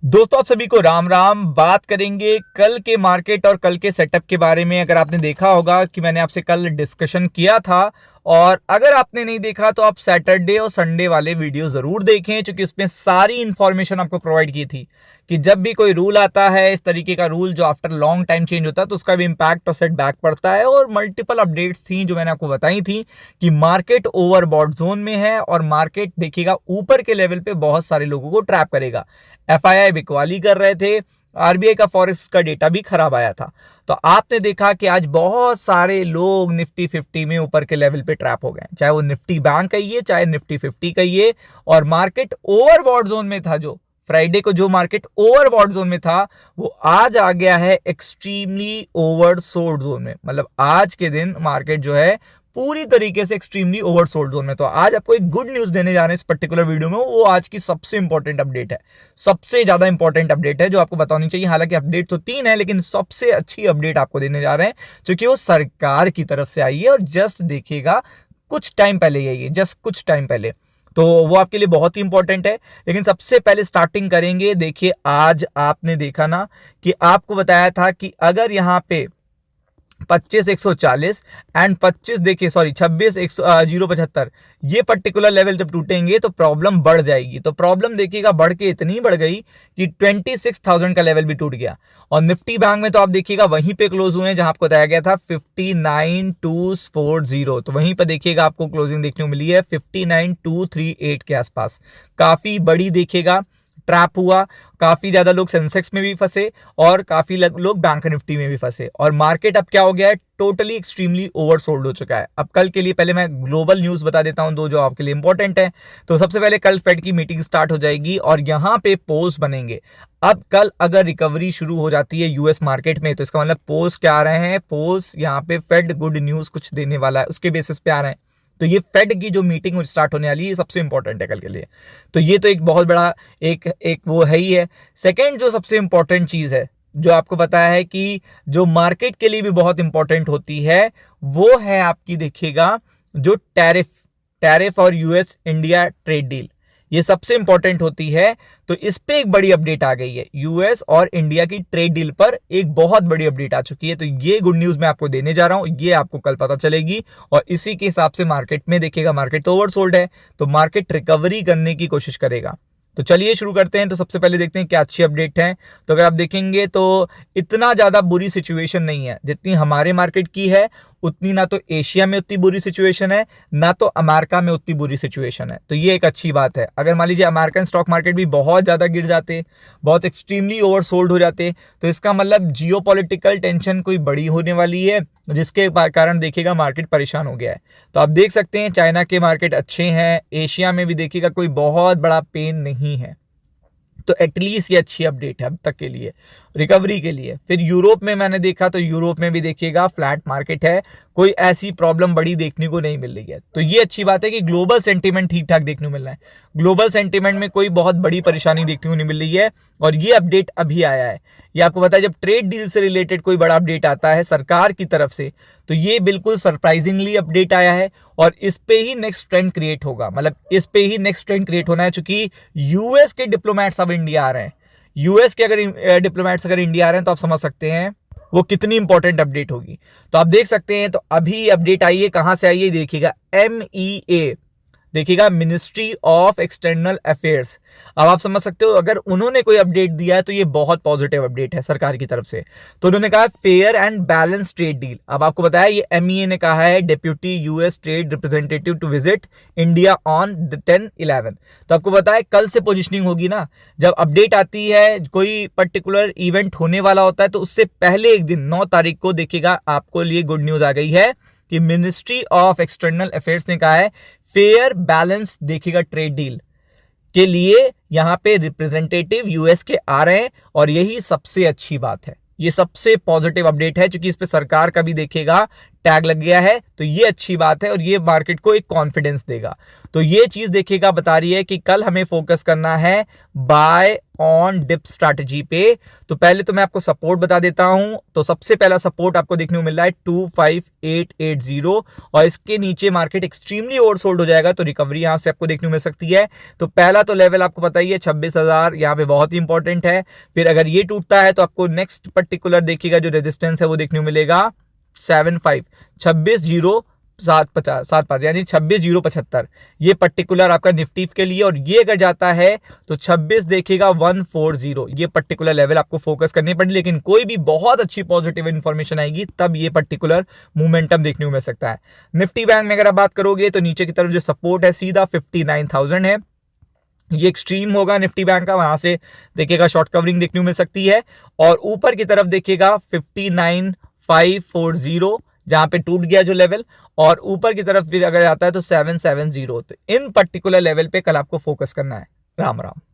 दोस्तों आप सभी को राम राम। बात करेंगे कल के मार्केट और कल के सेटअप के बारे में। अगर आपने देखा होगा कि मैंने आपसे कल डिस्कशन किया था, और अगर आपने नहीं देखा तो आप सैटरडे और संडे वाले वीडियो जरूर देखें, क्योंकि उसमें सारी इंफॉर्मेशन आपको प्रोवाइड की थी कि जब भी कोई रूल आता है, इस तरीके का रूल जो आफ्टर लॉन्ग टाइम चेंज होता है, तो उसका भी इम्पैक्ट और सेटबैक पड़ता है। और मल्टीपल अपडेट्स थी जो मैंने आपको बताई थी कि मार्केट ओवरबॉट जोन में है और मार्केट देखिएगा ऊपर के लेवल पे बहुत सारे लोगों को ट्रैप करेगा। एफआईआई बिकवाली कर रहे थे, आरबीआई का फॉरेक्स का डेटा भी खराब आया था। तो आपने देखा कि आज बहुत सारे लोग निफ्टी 50 में ऊपर के लेवल पे ट्रैप हो गए, चाहे वो निफ्टी बैंक कहिए चाहे निफ्टी 50 कहिए। और मार्केट ओवरबॉट जोन में था। जो फ्राइडे को जो मार्केट ओवरबॉट जोन में था, वो आज आ गया है एक्सट्रीमली ओवरसोल्ड जोन में। मतलब आज के दिन मार्केट जो है पूरी तरीके से एक्सट्रीमली ओवरसोल्ड जोन में। तो आज आपको एक गुड न्यूज देने जा रहे हैं इस पर्टिकुलर वीडियो में। वो आज की सबसे इंपॉर्टेंट अपडेट है, सबसे ज्यादा इंपॉर्टेंट अपडेट है जो आपको बतानी चाहिए। हालांकि अपडेट तो 3 है, लेकिन सबसे अच्छी अपडेट आपको देने जा रहे हैं, क्योंकि वो सरकार की तरफ से आई है। और जस्ट देखिएगा कुछ टाइम पहले यही है, जस्ट कुछ टाइम पहले। तो वो आपके लिए बहुत ही इंपॉर्टेंट है। लेकिन सबसे पहले स्टार्टिंग करेंगे। देखिए आज आपने देखा ना कि आपको बताया था कि अगर यहां पे 25,140 एंड 25 देखिए सॉरी 26,075 ये पर्टिकुलर लेवल जब टूटेंगे तो प्रॉब्लम बढ़ जाएगी। तो प्रॉब्लम देखिएगा बढ़ के इतनी बढ़ गई कि 26,000 का लेवल भी टूट गया। और निफ्टी बैंक में तो आप देखिएगा वहीं पे क्लोज हुए हैं जहां आपको बताया गया था 59,240। तो वहीं पर देखिएगा आपको क्लोजिंग देखने को मिली है 59,238 के आसपास। काफी बड़ी देखिएगा ट्रैप हुआ। काफी ज्यादा लोग सेंसेक्स में भी फंसे और काफी लोग बैंक निफ्टी में भी फंसे। और मार्केट अब क्या हो गया है, टोटली एक्सट्रीमली ओवरसोल्ड हो चुका है। अब कल के लिए पहले मैं ग्लोबल न्यूज बता देता हूं, दो जो आपके लिए इंपॉर्टेंट है। तो सबसे पहले कल फेड की मीटिंग स्टार्ट हो जाएगी और यहां पे पोल्स बनेंगे। अब कल अगर रिकवरी शुरू हो जाती है यूएस मार्केट में, तो इसका मतलब पोल्स क्या आ रहे हैं, पोल्स यहाँ पे फेड गुड न्यूज कुछ देने वाला है, उसके बेसिस पे आ रहे हैं। तो ये फेड की जो मीटिंग स्टार्ट होने वाली है, ये सबसे इंपॉर्टेंट है कल के लिए। तो ये तो एक बहुत बड़ा एक एक वो है ही है। सेकंड जो सबसे इंपॉर्टेंट चीज है, जो आपको बताया है कि जो मार्केट के लिए भी बहुत इंपॉर्टेंट होती है, वो है आपकी देखिएगा जो टैरिफ टैरिफ और यूएस इंडिया ट्रेड डील, ये सबसे इंपॉर्टेंट होती है। तो इस पे एक बड़ी अपडेट आ गई है, यूएस और इंडिया की ट्रेड डील पर एक बहुत बड़ी अपडेट आ चुकी है। तो ये गुड न्यूज मैं आपको देने जा रहा हूं, ये आपको कल पता चलेगी। और इसी के हिसाब से मार्केट में देखिएगा, मार्केट तो ओवरसोल्ड है, तो मार्केट रिकवरी करने की कोशिश करेगा। तो चलिए शुरू करते हैं। तो सबसे पहले देखते हैं क्या अच्छी अपडेट है। तो अगर आप देखेंगे तो इतना ज्यादा बुरी सिचुएशन नहीं है जितनी हमारे मार्केट की है, उतनी ना तो एशिया में उतनी बुरी सिचुएशन है, ना तो अमेरिका में उतनी बुरी सिचुएशन है। तो ये एक अच्छी बात है। अगर मान लीजिए अमेरिकन स्टॉक मार्केट भी बहुत ज्यादा गिर जाते, बहुत एक्सट्रीमली ओवरसोल्ड हो जाते, तो इसका मतलब जियोपॉलिटिकल टेंशन कोई बड़ी होने वाली है, जिसके कारण देखिएगा मार्केट परेशान हो गया है। तो आप देख सकते हैं चाइना के मार्केट अच्छे हैं, एशिया में भी देखिएगा कोई बहुत बड़ा पेन नहीं है। तो एटलीस्ट ये अच्छी अपडेट है अब तक के लिए, रिकवरी के लिए। फिर यूरोप में मैंने देखा तो यूरोप में भी देखिएगा फ्लैट मार्केट है, कोई ऐसी प्रॉब्लम बड़ी देखने को नहीं मिल रही है। तो ये अच्छी बात है कि ग्लोबल सेंटीमेंट ठीक ठाक देखने को मिल रहा है, ग्लोबल सेंटीमेंट में कोई बहुत बड़ी परेशानी देखने को नहीं मिल रही है। और ये अपडेट अभी आया है, ये आपको पता है जब ट्रेड डील से रिलेटेड कोई बड़ा अपडेट आता है सरकार की तरफ से, तो ये बिल्कुल सरप्राइजिंगली अपडेट आया है। और इस पे ही नेक्स्ट ट्रेंड क्रिएट होगा, मतलब इस पे ही नेक्स्ट ट्रेंड क्रिएट होना है, क्योंकि यूएस के डिप्लोमेट्स अब इंडिया आ रहे हैं। यूएस के अगर डिप्लोमेट्स अगर इंडिया आ रहे हैं, तो आप समझ सकते हैं वो कितनी इंपॉर्टेंट अपडेट होगी। तो आप देख सकते हैं, तो अभी अपडेट आई है, कहां से आई है देखिएगा, MEA देखिएगा, मिनिस्ट्री ऑफ एक्सटर्नल अफेयर्स। अब आप समझ सकते हो अगर उन्होंने कोई अपडेट दिया है तो ये बहुत पॉजिटिव अपडेट है सरकार की तरफ से। तो उन्होंने कहा fair and balance trade deal. अब आपको बताया ये MEA ने कहा है, deputy US trade representative to visit India on 10/11। तो आपको बताया कल से पोजिशनिंग होगी ना, जब अपडेट आती है कोई पर्टिकुलर इवेंट होने वाला होता है, तो उससे पहले एक दिन 9 तारीख को देखिएगा आपको लिए गुड न्यूज आ गई है कि मिनिस्ट्री ऑफ एक्सटर्नल अफेयर्स ने कहा है फेयर बैलेंस देखिएगा ट्रेड डील के लिए यहां पे रिप्रेजेंटेटिव यूएस के आ रहे हैं। और यही सबसे अच्छी बात है, ये सबसे पॉजिटिव अपडेट है, क्योंकि इस पे सरकार का भी देखिएगा टैग लग गया है, तो ये अच्छी बात है और ये मार्केट को एक कॉन्फिडेंस देगा। तो ये चीज देखिएगा बता रही है कि कल हमें फोकस करना है बाय ऑन डिप स्ट्रैटेजी पे। तो पहले तो मैं आपको सपोर्ट बता देता हूं। तो सबसे पहला सपोर्ट आपको देखने को मिल रहा है 25880 और इसके नीचे मार्केट एक्सट्रीमली ओवरसोल्ड हो जाएगा तो रिकवरी यहां से आपको देखने को मिल सकती है। तो पहला तो लेवल आपको पता ही है 26,000, यहाँ पे बहुत ही इंपॉर्टेंट है। फिर अगर ये टूटता है तो आपको नेक्स्ट पर्टिकुलर देखिएगा जो रेजिस्टेंस है वो देखने को मिलेगा 26,075 यानी 26,075, ये पर्टिकुलर आपका निफ्टी के लिए। और ये अगर जाता है तो 26 देखिएगा 140, ये पर्टिकुलर लेवल आपको फोकस करनी पड़ेगी। लेकिन कोई भी बहुत अच्छी पॉजिटिव इंफॉर्मेशन आएगी तब ये पर्टिकुलर मोमेंटम देखने को मिल सकता है। निफ्टी बैंक में अगर आप बात करोगे तो नीचे की तरफ जो सपोर्ट है सीधा 59,000 है, ये एक्सट्रीम होगा निफ्टी बैंक का, वहां से देखिएगा शॉर्ट कवरिंग देखने को मिल सकती है। और ऊपर की तरफ देखिएगा 59,540 जहां पे टूट गया जो लेवल, और ऊपर की तरफ फिर अगर आता है तो 770। तो इन पर्टिकुलर लेवल पे कल आपको फोकस करना है। राम राम।